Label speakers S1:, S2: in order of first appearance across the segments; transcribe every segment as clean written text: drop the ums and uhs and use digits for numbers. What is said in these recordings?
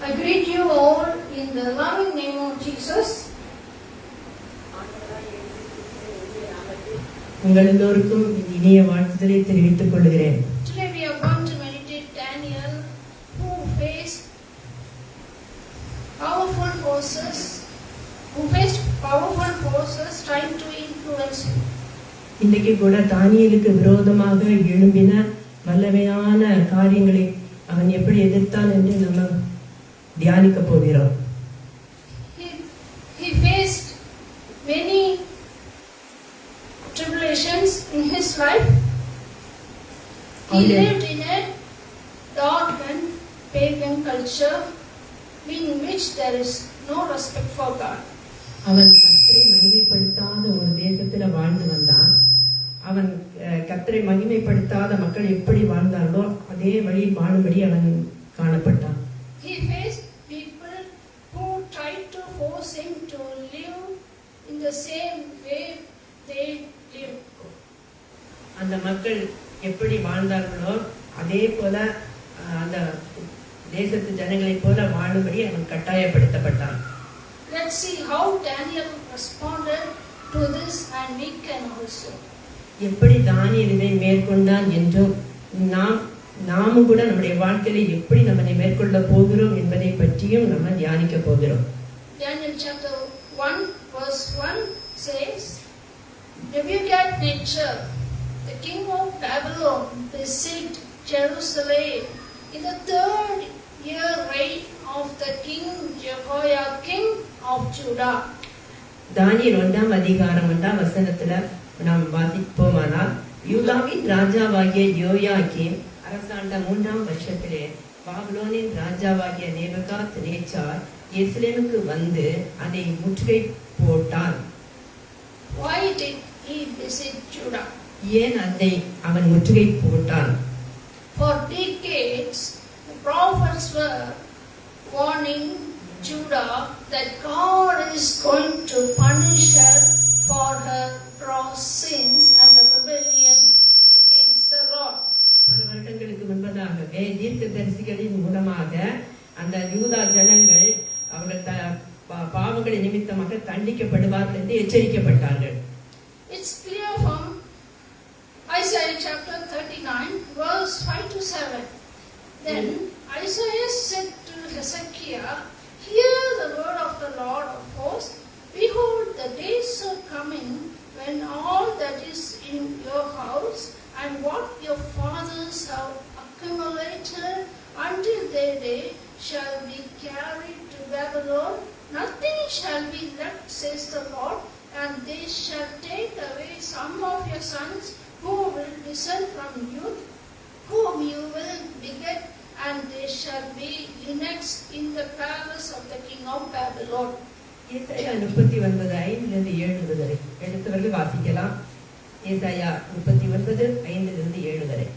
S1: I greet you all in the loving name of Jesus.
S2: உங்கள் எல்லோருக்கும் இனிய வாழ்த்துதலை தெரிவித்துக் கொள்கிறேன்.
S1: Today we are going to meditate Daniel, who faced powerful forces trying to influence him.
S2: இன்றைக்கு கூட தானியேலுக்கு விரோதமாக எழும்பின வல்லமையான காரியங்களை அவன் எப்படி எதிர்த்தான் என்று நம்ம தியானிக்க போகிறோம்.
S1: He faced many tribulations in his life. He lived in a dark and pagan culture in which there is no respect for God.
S2: அவன் கர்த்தரை மகிமைப்படுத்தாத ஒரு தேசத்துல வாழ்ந்து வந்தான். அவன் கர்த்தரை மகிமைப்படுத்தாத மக்கள் எப்படி வாழ்ந்தார்களோ அதே வழியில் வாழும்படி அவன் காணப்பட்டான்.
S1: He faced people who tried to force him to live in the same way they lived.
S2: அந்த மக்கள் எப்படி வாழ்ந்தார்களோ அதே போல அந்த தேசத்து ஜனங்களைப் போல வாழும்படி அவன் கட்டாயப்படுத்தப்பட்டான்.
S1: Let's see how Daniel responded to this, and we can also.
S2: எப்படி தானியேல் இதை மேற்கொண்டான் என்றும் நாமும் கூட நம்முடைய வாழ்க்கையில எப்படி நம்மை மேற்கொள்ள போகிறோம் என்பதை பற்றியும் நம்ம தியானிக்க போகிறோம்.
S1: Daniel chapter 1 verse 1 says, Nebuchadnezzar, the king of Babylon, besieged Jerusalem in the 3rd year reign of the king Jehoiakim of Judah.
S2: தானியேல் 1ஆம் அதிகாரம் 1ஆம் வசனத்துல நாம் வாசிப்போமானால், யூதாவின் ராஜாவாகிய யோயாக்கீம் அரசாண்ட 3ஆம் வருஷத்திலே பாபிலோனின் ராஜாவாகிய நேபுகாத்நேச்சார் எருசலேமுக்கு வந்து அதை முற்றுகை போட்டான்.
S1: Why did he besiege Judah?
S2: ஏன் அதை அவன் முற்றுகை போட்டான்?
S1: For decades, the prophets were warning Judah that God is going to punish her for her gross sins and the rebellion against the Lord.
S2: பல வருடங்களுக்கு முன்பதாகவே தீர்க்கதரிசிகளின் மூலமாக அந்த யூதா ஜனங்கள் அவர்கள் பாவங்களின் நிமித்தமாக தண்டிக்கப்படுவார்கள் என்று எச்சரிக்கப்பட்டார்கள்.
S1: It's clear from Isaiah chapter 39 verse 5 to 7. Then Isaiah said to Hezekiah, Hear the word of the Lord of hosts. Behold, the days are coming when all that is in your house and what your fathers have accumulated until their day shall be carried to Babylon. Nothing shall be left, says the Lord, and they shall take away some of your sons who will descend from you, whom you will beget, and they shall be eunuchs in the palace of the king of Babylon.
S2: ஏசாயா 39:5-7 வரை எடுத்தவர்கள் வாசிக்கலாம். ஏசாயா 39:5-7 வரை.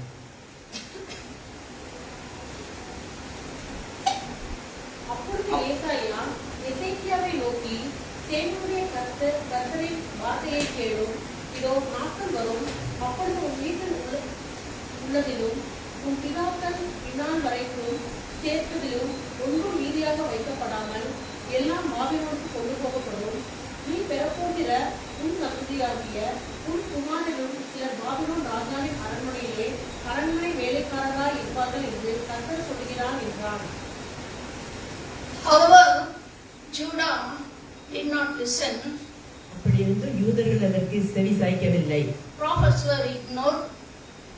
S3: அப்பொழுது ஏசாயா எசேக்கியாவை நோக்கி, சேனைகளுடைய கர்த்தரின் வார்த்தையை கேளும். இதோ நாட்கள் வரும், அப்பொழுது உன் வீட்டில் உள்ளதிலும் உன் பிதாக்கள் இந்நாள் வரைக்கும் சேர்த்ததிலும் ஒன்றும் மீதியாக வைக்கப்படாமல் எல்லாம் பாபிலோனுக்கு கொண்டு போகப்படும். நீ பெறப்போகிற உன் சந்ததியாகிய உன் குமாரனும் சிலர் பாபிலோன் ராஜாவின் அரண்மனையிலே அரண்மனை வேலைக்காரராய் இருப்பார்கள் என்று கர்த்தர் சொல்கிறான் என்றான்.
S1: However, Judah did not listen.
S2: அப்படி என்று யூதர்கள் அதற்கு செவி சாய்க்கவில்லை.
S1: Prophets were ignored.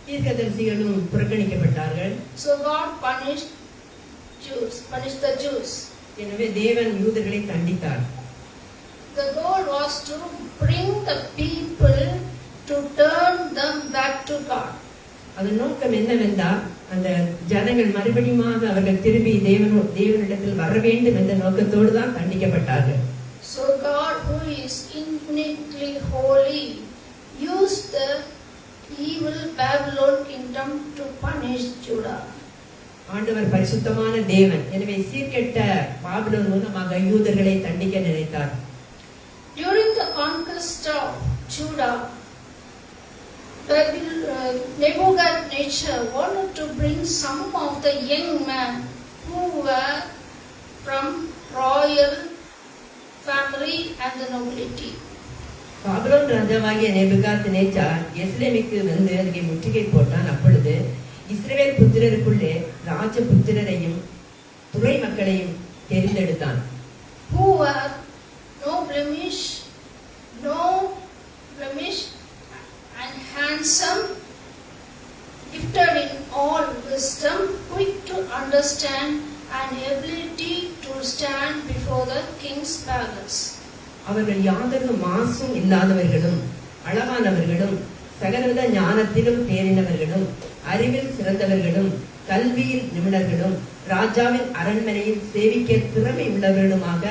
S2: தீர்க்கதரிசிகளும் புறக்கணிக்கப்பட்டார்கள்.
S1: So God punished the Jews.
S2: எனவே தேவன் யூதர்களை தண்டித்தார்.
S1: The goal was to bring the people to turn them back to God.
S2: அதன் நோக்கம் என்னவென்றால் அந்த ஜனங்கள் மறுபடியும் அவர்கள் திரும்பி தேவனிடத்தில் வர வேண்டும் என்ற நோக்கத்தோடு தான் தண்டிக்கப்பட்டார்கள்.
S1: So God, who is infinitely holy, used the evil Babylon kingdom to punish Judah.
S2: ஆண்டவர் பரிசுத்தமான தேவன். எனவே சீர்கெட்ட பாபிலோன் மூலமாக யூதர்களை தண்டிக்க நினைத்தார்.
S1: During the conquest of Judah, Nebuchadnezzar wanted to bring some of the young men who were from royal family and the nobility.
S2: Babylon ராஜாவாகிய Nebuchadnezzar எருசலேமுக்கு வந்து அதுக்கு முற்றுகை போட்டான். அப்பொழுது இஸ்ரவேல் புத்திரருக்குள்ளே ராஜபுத்திரரையும் துறை மக்களையும் தெரிந்தெடுத்தான்.
S1: Who were no blemish and handsome, gifted in all wisdom, quick to understand, and ability to stand before the king's palace.
S2: அவர்கள் யாதொரு மாசும் இல்லாதவர்களும் அழகானவர்களும் சகலவித ஞானத்திலும் தேறினவர்களும் அறிவில் சிறந்தவர்களும் கல்வியில் நிபுணர்களும் ராஜாவின் அரண்மனையில் சேவிக்க திறமை உள்ளவர்களுமாக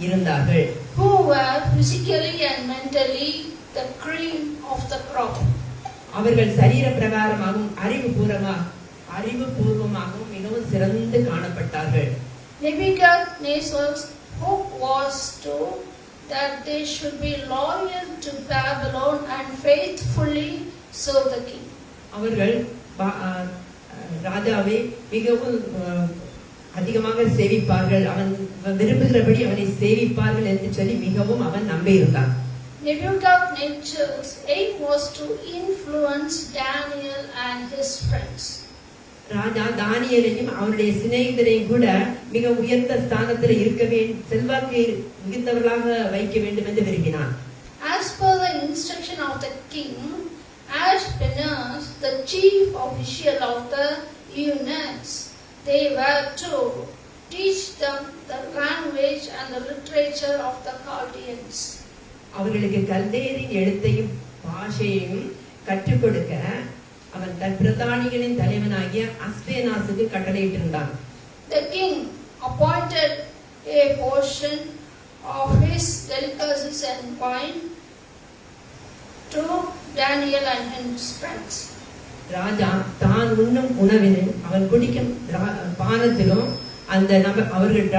S2: இருந்தார்கள்.
S1: Who were physically and mentally the cream of the crop.
S2: அவர்கள் சரீர பிரகாரமாகவும் அறிவுபூர்வமாகவும் மிகவும் சிறந்து காணப்பட்டார்கள்.
S1: Nebuchadnezzar's hope was that they should be loyal to Babylon and faithfully serve the king.
S2: அவர்கள் ராஜாவை மிகவும் அதிகமாக சேவிப்பார்கள், அவன் விரும்புகிறபடி அவனை சேவிப்பார்கள் என்று சொல்லி மிகவும் அவன் நம்பியிருந்தான்.
S1: Nebuchadnezzar's aim was to influence Daniel and his friends.
S2: ராஜா தானியேலையும் அவருடைய சிநேகிதரையும் கூட மிக உயர்ந்த ஸ்தானத்தில் இருக்க வேண்டும், செல்வாக்கு மிகுந்தவர்களாக வைக்க வேண்டும் என்று விரும்பினான்.
S1: As per the instruction of the king, Ashpenaz, the chief official of the eunuchs, they were to teach them the language and the literature of the Chaldeans.
S2: அவர்களுக்கு கல்தேயரின் எழுத்தையும் பாஷையையும் கற்றுக் கொடுக்க அவன் தன் பிரதானிகளின் தலைவனாகிய அஸ்பேனாசுக்கு கட்டளையிட்டிருந்தான்.
S1: The king appointed a portion of his delicacies and wine to Daniel and his friends.
S2: ராஜா தான் உண்ணும் உணவிலும் அவன் குடிக்கும் பானத்திலும் அந்த அவர்கள்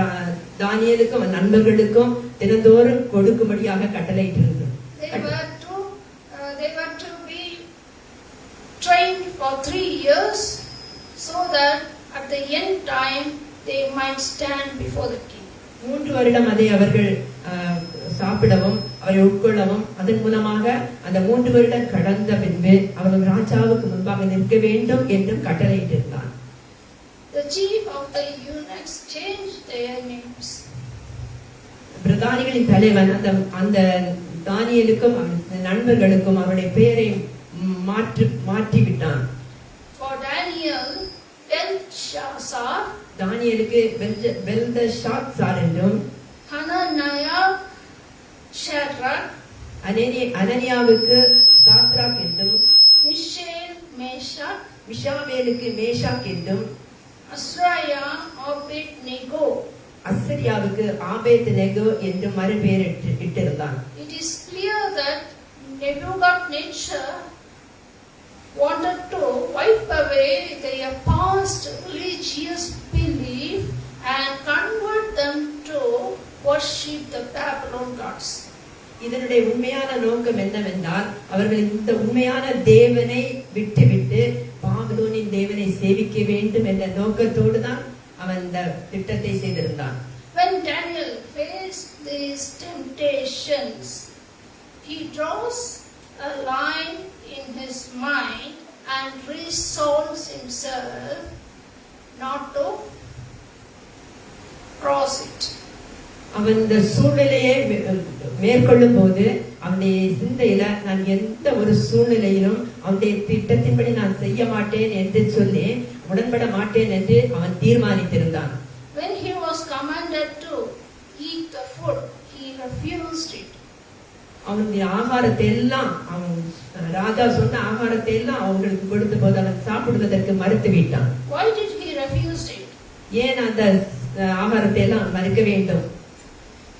S2: தானியேலுக்கும் அவன் நண்பர்களுக்கும் தினந்தோறும் கொடுக்கும்படியாக கட்டளையிட்டிருந்தான்.
S1: They were to be trained for 3 years so that at the end time they might stand before the king.
S2: 3 வருடம் அதை அவர்கள் சாப்பிடவும் அவரை உட்கொள்ளவும் அதன் மூலமாக அந்த 3 வருடம் கடந்த பின்பு அவர்கள் ராஜாவுக்கு முன்பாக நிற்க வேண்டும் என்று கட்டளையிட்டிருந்தான்.
S1: The chief of the eunuchs changed their names.
S2: பிரதானிகளின் தலைவன் அந்த தானியேலுக்கும் நண்பர்களுக்கும் அவருடைய பெயரை மாற்றிவிட்டான்.
S1: For Daniel, Belshazzar.
S2: தானியேலுக்கு பெல்தஷாத்சார் என்றும்,
S1: Hananiah, Shadrach,
S2: அனனியாவுக்கு சாத்ராக் என்றும்,
S1: Mishael, Meshach,
S2: மிஷாவேலுக்கு மேஷாக் என்றும்,
S1: Azariah, Abednego.
S2: அசரியாவுக்கு ஆபேத்நேகோ என்று மறுபெயர் இட்டிருந்தான்.
S1: It is clear that Nebuchadnezzar wanted to wipe away their past religious belief and convert them to worship the Babylon gods.
S2: இதனுடைய உண்மையான நோக்கம் என்னவென்றால் அவர்கள் இந்த உண்மையான தேவனை விட்டுவிட்டு பாபிலோனின் தேவனை சேவிக்க வேண்டும் என்ற நோக்கத்தோடு தான் அவன் இந்த திட்டத்தை செய்திருந்தான்.
S1: When Daniel faced these temptations, he draws a line in his mind and resolves himself not to cross it.
S2: அவன் இந்த சூழ்நிலையை மேற்கொள்ளும் போது அவனுடைய சிந்தையில நான் எந்த ஒரு சூழ்நிலையிலும் அவனுடைய திட்டத்தின்படி நான் செய்ய மாட்டேன் என்று சொல்லி உடன்பட மாட்டேன் என்று அவன் தீர்மானித்திருந்தான்.
S1: When he was commanded to eat the food, he refused it.
S2: அவனுடைய ஆகாரத்தை எல்லாம் அவன் ராஜா சொன்ன ஆகாரத்தை எல்லாம் அவங்களுக்கு கொடுத்த போது அவன் சாப்பிடுவதற்கு மறுத்து விட்டான்.
S1: Why did he refuse it?
S2: ஏன் அந்த ஆகாரத்தை எல்லாம் மறுக்க வேண்டும்?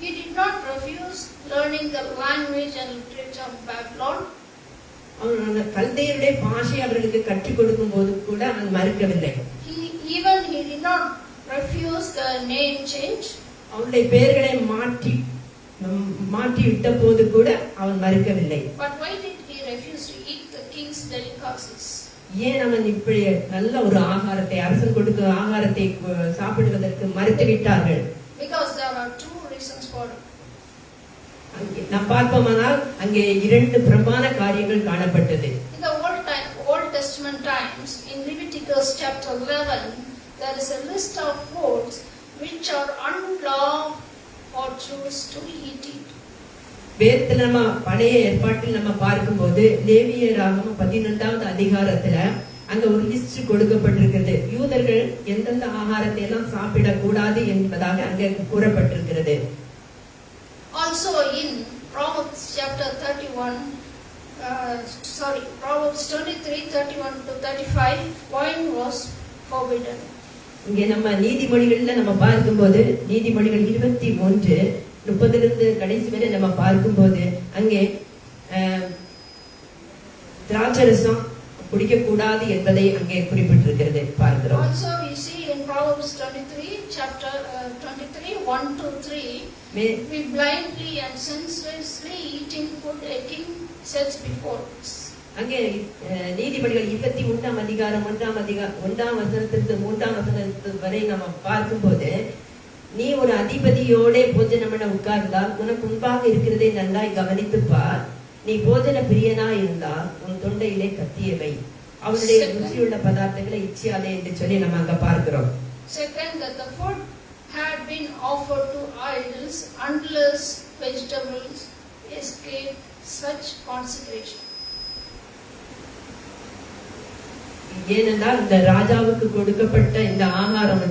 S1: He did not refuse learning the language and literature of Babylon.
S2: அவன் கல்தேயருடைய பாஷை அவர்களுக்கு கற்றுக் கொடுக்கும் போது கூட அவன் மறுக்கவில்லை.
S1: He did not refuse the name change.
S2: அவனுடைய பெயர்களை மாற்றி விட்ட போது கூட அவன் மறுக்கவில்லை.
S1: But why did he refuse to eat the king's delicacies?
S2: ஏன் அவன் இப்படி நல்ல ஒரு ஆகாரத்தை அரசன் கொடுத்த ஆகாரத்தை சாப்பிடுவதற்கு மறுத்து விட்டார்கள்? நாம் பார்ப்போமானால் அங்கே 2 பிரமாண காரியங்கள் காணப்பட்டது.
S1: In the Old Testament times, in Leviticus chapter 11, there is a list of foods which are unlawful or choose to eat it.
S2: வேதத்துல நம்ம பழைய ஏற்பாட்டில் நம்ம பார்க்கும்போது லேவியராகமம் 11வது அதிகாரத்துல அங்க ஒரு லிஸ்ட் கொடுக்கப்பட்டிருக்கிறது. யூதர்கள் எந்தெந்த ஆகாரத்தை எல்லாம் சாப்பிடக்கூடாது என்பதாக அங்கே கூறப்பட்டிருக்கிறது.
S1: Also in Proverbs chapter 23:31 to 35, wine was forbidden.
S2: இங்கே நம்ம நீதிமொழிகள்ல நம்ம பார்க்கும்போது நீதிமொழிகள் 21:30 கடைசி வரை நம்ம பார்க்கும்போது அங்கே திராட்சரசம் குடிக்க கூடாது என்பதை அங்கே குறிப்பிட்டிருக்கிறது பார்க்கிறோம்.
S1: Also we see in Proverbs 23 chapter 1 to 3, we blindly and senselessly eating food a king sets before us.
S2: அங்கே நீதிபதிகள் 21ஆம் அதிகாரம் 1ஆம் வசனத்திலிருந்து 3ஆம் வசனத்து வரை நம்ம பார்க்கும்போது, நீ ஒரு அதிபதியோட போஜனம் பண்ண உட்கார்ந்தால் உனக்கு முன்பாக இருக்கிறதை நன்றாய் கவனித்து பார். நீ போஜன பிரியனா இருந்தால் உன் தொண்டையிலே கத்தியவை, அவனுடைய ருசியுள்ள பதார்த்தங்களை இச்சியாதே என்று சொல்லி நம்ம அங்க பார்க்கிறோம்.
S1: Second, that the food had been offered to idols unless vegetables escape such consecration.
S2: ஏனென்றால் இந்த ராஜாவுக்கு கொடுக்கப்பட்ட இந்த ஆகாரம்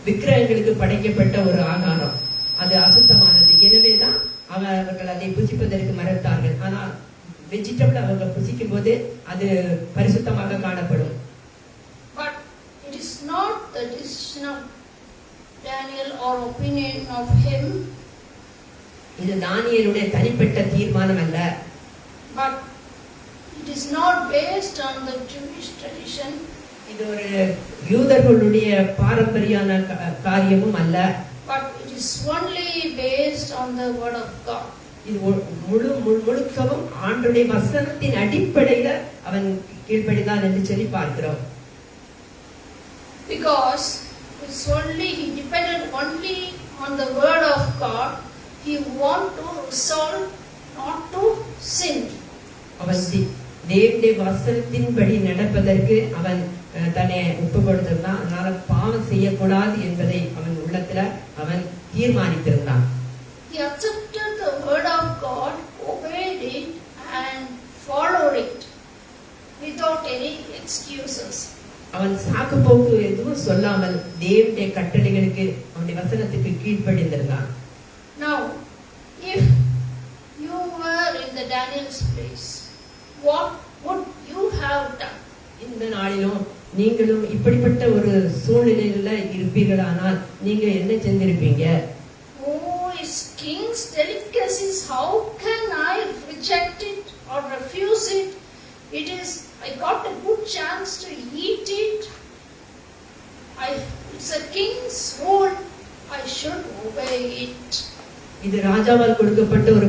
S2: விக்கிரகங்களுக்கு படைக்கப்பட்ட ஒரு ஆகாரம், அது அசுத்தமானது. எனவேதான் அவர்கள் அதை புசிப்பதற்கு மறுத்தார்கள். ஆனால் வெஜிடபிள் அவர்கள் புசிக்கும் போது அது பரிசுத்தமாக காணப்படும்.
S1: But it is not the decision of Daniel or opinion of him.
S2: இது தானியேலுடைய தனிப்பட்ட தீர்மானம் அல்ல.
S1: But it is not based on the Jewish tradition.
S2: இது ஒரு யூதர்களுடைய பாரம்பரியான காரியமும் அல்ல.
S1: But it is only based on the word of God.
S2: இது முழுக்கவும் ஆண்டவருடைய வசனத்தின் அடிப்படையில அவன் கீழ்ப்படிதான் என்று சொல்லி பார்க்கிறோம்.
S1: Because he depended only on the word of God. He want to resolve not to sin.
S2: அவன் தேவனுடைய வசனத்தின்படி நடப்பதற்கு அவன் தன்னை ஒப்பு கொடுத்திருந்தான். அதனால பாவம் செய்யக்கூடாது என்பதை அவன் உள்ளத்துல அவன் தீர்மானித்திருந்தான்.
S1: He accepted the word of God, obeyed it and followed it without any excuses.
S2: அவன் சாக்கு போக்கு எதுவும் சொல்லாமல் தேவனுடைய கட்டளைகளுக்கு அவனுடைய வசனத்துக்கு கீழ்ப்படிந்திருந்தான்.
S1: Now, if you were in the Daniel's place, what would you have done?
S2: இந்த நாளிலும் நீங்களும் இப்படிப்பட்ட ஒரு சூழ்நிலையில இருப்பீர்களானால் நீங்க என்ன செஞ்சிருப்பீங்க?
S1: Oh, it's king's delicacies. How can I reject it or refuse it? I got a good chance to eat it. It's a king's rule. I should obey it.
S2: இது ராஜாவால் கொடுக்கப்பட்ட ஒரு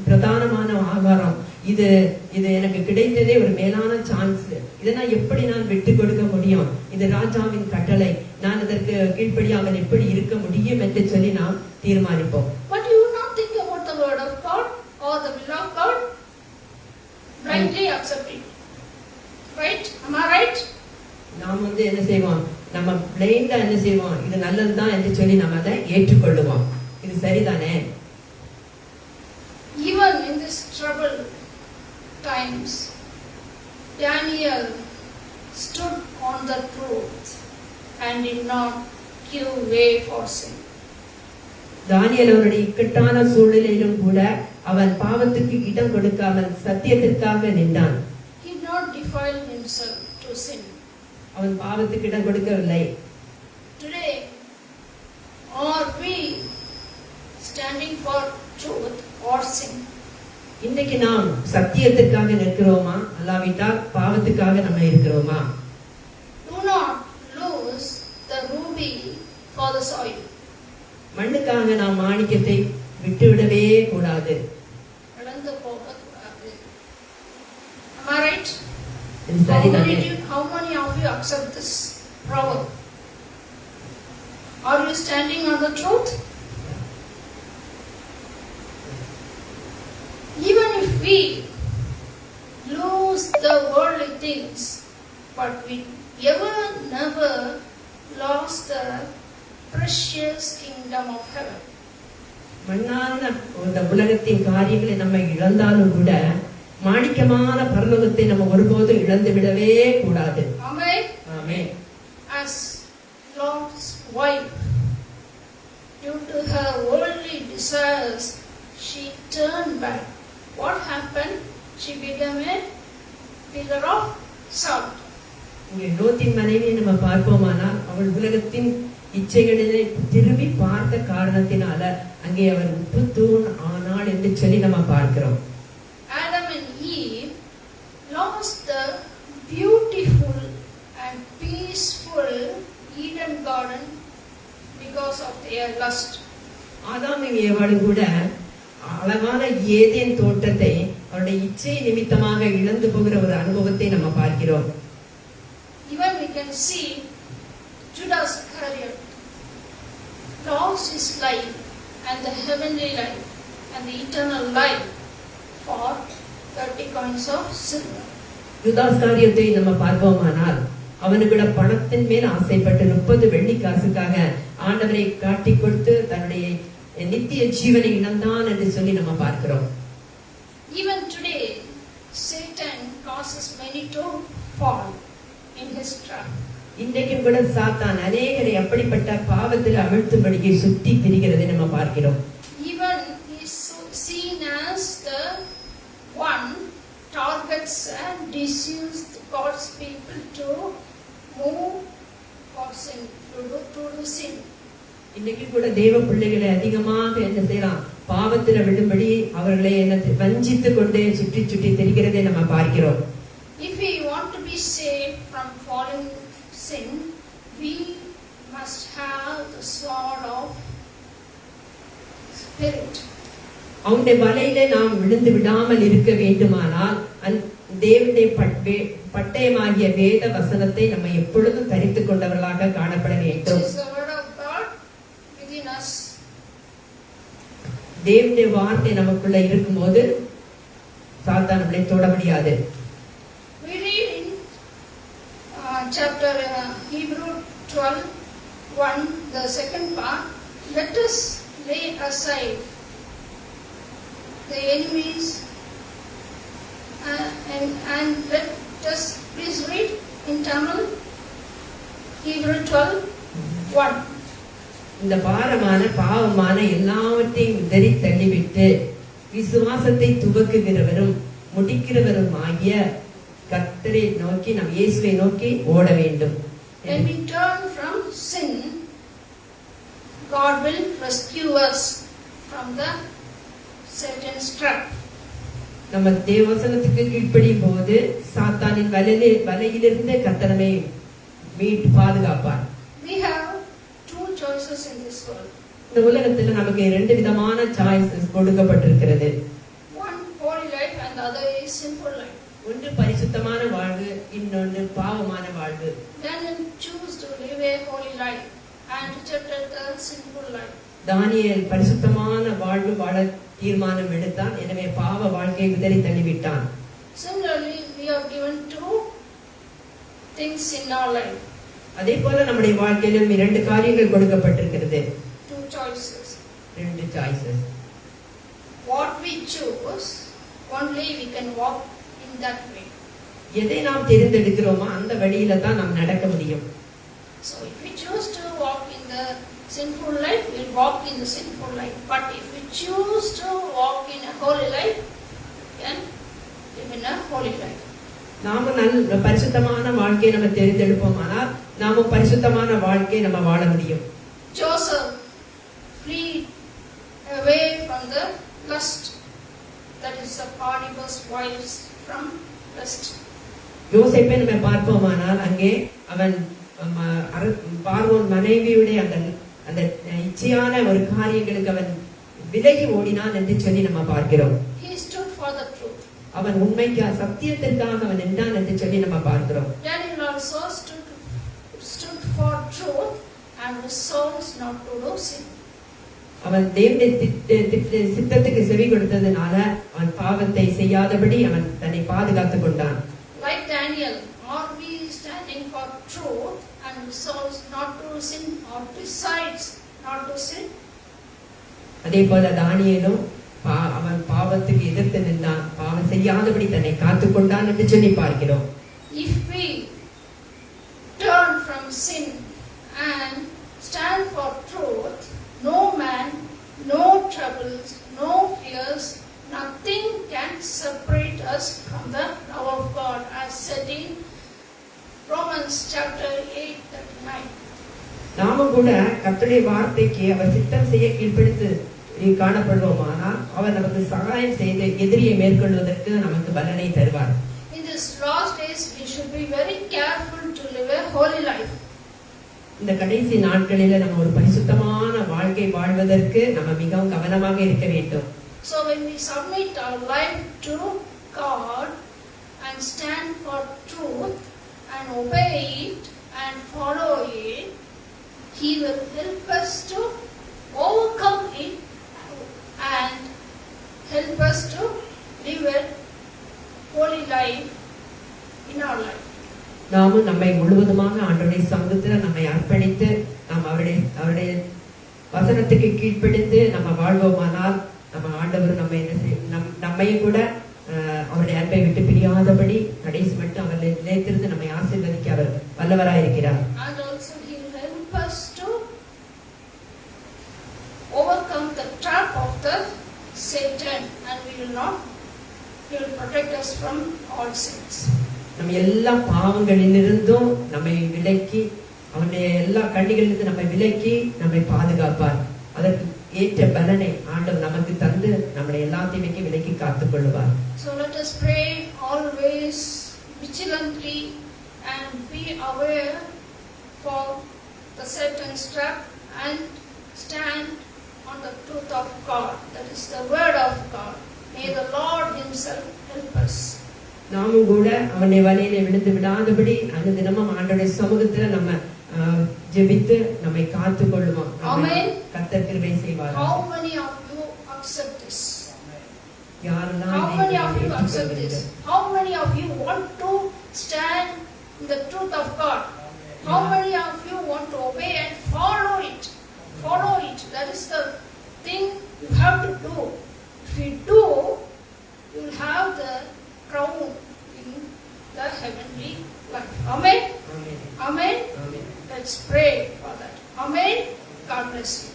S2: பிரதானமான ஆகாரம். இது எனக்கு கிடைத்ததே ஒரு மேலான சான்ஸ். இதை நான் எப்படி நான் விட்டு கொடுக்க முடியும்? இது ராஜாவின் கட்டளை, நான் இதற்கு கீழ்ப்படியாமல் எப்படி இருக்க முடியும் என்று சொல்லி நாம் தீர்மானிப்போம்.
S1: But you will not think about the word of God or the will of God. Blindly accept it. Right? Am I right?
S2: நாம் என்ன செய்வோம்? நம்ம பிளைண்டா என்ன செய்வோம்? இது நல்லதுதான் என்று சொல்லி நம்ம அதை ஏற்றுக்கொள்ளுவோம். இது சரிதானே?
S1: Even in this troubled times, Daniel stood on the truth and did not give way for sin.
S2: தானியேல் அவருடைய இக்கட்டான சூழ்நிலையிலும் கூட அவன் பாவத்துக்கு இடம் கொடுக்காமல் சத்தியத்திற்காக நின்றான்.
S1: He did not defile himself to sin.
S2: அவன் பாவத்துக்கு இடம் கொடுக்கவில்லை.
S1: Today, are we standing for truth or sin?
S2: இன்னைக்கு நாம் சத்தியத்திற்காக நிற்கிறோமா, அல்லாவிட்டால் பாவத்துக்காக நம்ம இருக்கிறோமா?
S1: Do not lose the ruby for the soil.
S2: மண்ணுக்காக நாம் மாணிக்கத்தை விட்டுவிடவே கூடாது.
S1: Am I right? How many of you accept this proverb? Are you standing on the truth? we lose the worldly things, but we never lost the precious kingdom of heaven.
S2: மண்ணான இந்த உலகத்தின் காரியங்களை நம்ம இழந்தாலும் கூட மாணிக்கமான பரலோகத்தை நம்ம ஒருபோதும் இழந்து விடவே கூடாது.
S1: Amen.
S2: Amen.
S1: As Lot's wife, due to her worldly desires, she turned back. What happened? She became a pillar of salt.
S2: இங்கே லோத்தின் மனைவியை நம்ம பார்ப்போமானால் அவள் உலகத்தின் இச்சைகளிலே திரும்பி பார்த்த காரணத்தினால அங்கே அவர் உப்பு தூண் ஆனாள் என்று சொல்லி நம்ம பார்க்கிறோம்.
S1: Adam and Eve lost the beautiful and peaceful Eden garden because of their lust.
S2: ஆதாமும் ஏவாளும் கூட அழகான ஏதேன் தோட்டத்தை அவருடைய இச்சை நிமித்தமாக இழந்து போகிற ஒரு அனுபவத்தை நம்ம பார்க்கிறோம்.
S1: Even we can see Judas Iscariot lost his life and the heavenly life and the eternal life for 30 coins of silver.
S2: யூதாஸ் காரியத்தை நம்ம பார்ப்போமானால் அவனுக்கு பணத்தின் மேல் ஆசைப்பட்டு 30 வெள்ளி காசுக்காக ஆண்டவரை காட்டிக் கொடுத்து தன்னுடைய நித்திய ஜீவனை இழந்தான் என்று சொல்லி நம்ம பார்க்கிறோம்.
S1: Even today, Satan causes many to fall in his trap.
S2: இன்றைக்கும் கூட சாத்தான் அநேகரை அப்படிப்பட்ட பாவத்தில் அமிழ்த்தும்படிக்கு சுத்தி திரிகிறதை நம்ம பார்க்கிறோம்.
S1: Even he is seen as the one targets and deceives God's people to move or sin, to do sin.
S2: இன்னைக்கு கூட தேவ பிள்ளைகளை அதிகமாக என்ன செய்யலாம், பாவத்துல விழும்படி அவர்களை என்ன வஞ்சித்து கொண்டே சுற்றி சுற்றி திரிகிறதை நம்ம பார்க்கிறோம்.
S1: If we want to be saved from falling sin, we must have the sword of spirit.
S2: அவனுடைய வலையிலே நாம் விழுந்து விடாமல் இருக்க வேண்டுமானால் தேவனுடைய பட்டயமாகிய வேத வசனத்தை நம்ம எப்பொழுதும் தரித்துக் கொண்டவர்களாக காணப்பட வேண்டும். தேவனுடைய வார்த்தை நமக்குள்ள இருக்கும்போது சாத்தான் நம்மளை தொட முடியாது.
S1: We read in chapter Hebrew 12:1, the second part, let us lay aside the enemies and let us please read in Tamil Hebrew 12:1.
S2: இந்த பாவமான எல்லாவற்றையும் உதறி தள்ளிவிட்டு விசுவாசத்தை துவக்குகிறவரும் முடிக்கிறவரும் ஆகிய கர்த்தரை நோக்கி நாம் இயேசுவை நோக்கி ஓட வேண்டும்.
S1: When we turn from sin, God will rescue us from the Satan's trap.
S2: நம்ம தேவவசனத்துக்கு கீழ்ப்படியும் போது சாத்தானின் வலையிலிருந்து கர்த்தர் நம்மை மீட்டு பாதுகாப்பார்.
S1: We have two choices in this world.
S2: இந்த உலகத்துல நமக்கு ரெண்டு விதமான சாய்ஸஸ் கொடுக்கப்பட்டிருக்கிறது.
S1: One holy life and the other is sinful life.
S2: ஒன்று பரிசுத்தமான வாழ்வு, இன்னொன்று பாவமான வாழ்வு.
S1: Daniel chose to live a holy life and rejected the sinful life.
S2: தானியேல் பரிசுத்தமான வாழ்வு வாழ தீர்மானம் எடுத்தான், எனவே பாவ வாழ்க்கையை உதறி தள்ளிவிட்டான்.
S1: Similarly, we are given two things in our life.
S2: அதே போல நம்முடைய வாழ்க்கையிலும் இரண்டு காரியங்கள் கொடுக்கப்பட்டிருக்கிறது.
S1: Two choices.
S2: ரெண்டு choices.
S1: What we choose, only we can walk in that way.
S2: எதை நாம் தேர்ந்தெடுக்கிறோமோ அந்த வழியில தான் நாம் நடக்க முடியும்.
S1: So if we choose to walk in the sinful life, we'll walk in the sinful life. But if we choose to walk in a holy life, we can live in a holy life.
S2: நாம நல்ல பரிசுத்தமான வாழ்க்கையை நம்ம தேர்ந்தெடுப்போமானால் நாம பரிசுத்தமான வாழ்க்கையை நம்ம வாழ முடியும்.
S1: Joseph fled away from the lust, that is the Potiphar's wives from lust.
S2: யோசேப்பை நம்ம பார்ப்போமானால் அங்கே அவன் பார்வோன் மனைவியுடைய அந்த இச்சையான ஒரு காரியங்களுக்கு அவன் விலகி ஓடினான் என்று சொல்லி நம்ம பார்க்கிறோம்.
S1: He stood for the truth.
S2: அவன் உண்மைக்கு சத்தியத்திற்காக அவன் நின்றான் என்று சொல்லி நம்ம பார்க்கிறோம்.
S1: Daniel also stood for truth and resolved not to do sin.
S2: அவன் தேவனுடைய சித்தத்துக்கு செவி கொடுத்ததுனால அவன் பாவத்தை செய்யாதபடி அவன் தன்னை பாதுகாத்துக் கொண்டான்.
S1: Like Daniel, are we standing for truth and so not to sin or decides not to sin?
S2: அதே போல தானியேலும் அவன் பாவத்துக்கு எதிர்த்து நின்றான், பாவம் செய்யாதபடி தன்னை காத்துக் கொண்டான் என்று சொல்லி பார்க்கிறோம்.
S1: If we turn from sin and stand for truth, no man, no troubles, no fears, nothing can separate us from the love of God, as said in Romans chapter 8:39.
S2: நாமும் கூட கர்த்தருடைய வார்த்தைக்கு அவர் சித்தம் செய்ய கீழ்ப்படிந்து காணப்படுவோமானால் அவர் நமக்கு சகாயம் செய்து எதிரியை மேற்கொள்வதற்கு நமக்கு பலனை தருவார்.
S1: In these last days we should be very careful to live a holy life.
S2: இந்த கடைசி நாட்களில நம்ம ஒரு பரிசுத்தமான வாழ்க்கை வாழ்வதற்கு நம்ம மிகவும் கவனமாக இருக்க வேண்டும்.
S1: So when we submit our life to God and stand for truth and obey it and follow it, He will help us to overcome it and help us to live a holy life in our life.
S2: நாமும் நம்மை முழுவதுமாக ஆண்டவருடைய சமூகத்தில் நம்மை அர்ப்பணித்து நாம் அவருடைய வசனத்துக்கு கீழ்ப்படிந்து நம்ம வாழ்வோமானால் நம்ம ஆண்டவர் நம்மையும் கூட அவருடைய அன்பை விட்டு பிரியாதபடி கடைசி மட்டும் அவர் நிலைத்திருந்து நம்மை ஆசீர்வதிக்க அவர் வல்லவராயிருக்கிறார்.
S1: And also He will help us to overcome the trap of the Satan, and He will protect us from all sins.
S2: நம்ம எல்லா பாவங்களிலிருந்தும் நம்மை விலக்கி அவனுடைய எல்லா கண்ணிகளிலிருந்து நம்மை விலக்கி நம்மை பாதுகாப்பார். அதற்கு ஏற்ற பலனை ஆண்டவர் நமக்கு தந்து நம்மளை எல்லாத்தையுமே விலக்கி காத்துக் கொள்வார்.
S1: So let us pray always vigilantly and be aware for the Satan's trap and stand on the truth of God, that is the word of God. May the Lord Himself help us.
S2: நாமும் கூட அவனுடைய வலையிலே விழுந்து விடாதபடி அந்த தினமும் ஆண்டவருடைய சமூகத்துல நம்ம ஜெபித்து நம்மை காத்துக் கொள்ளுவோம். கர்த்தர் கிருபை செய்வார்.
S1: How many of you accept this?
S2: யாரெல்லாம்
S1: How many of you accept this? How many of you want to stand in the truth of God? How many of you want to obey and follow it? Follow it. That is the thing you have to do. If you do, you will have the crown in the heavenly life. Amen?
S2: Amen.
S1: Amen?
S2: Amen.
S1: Let's pray for that. Amen? God bless you.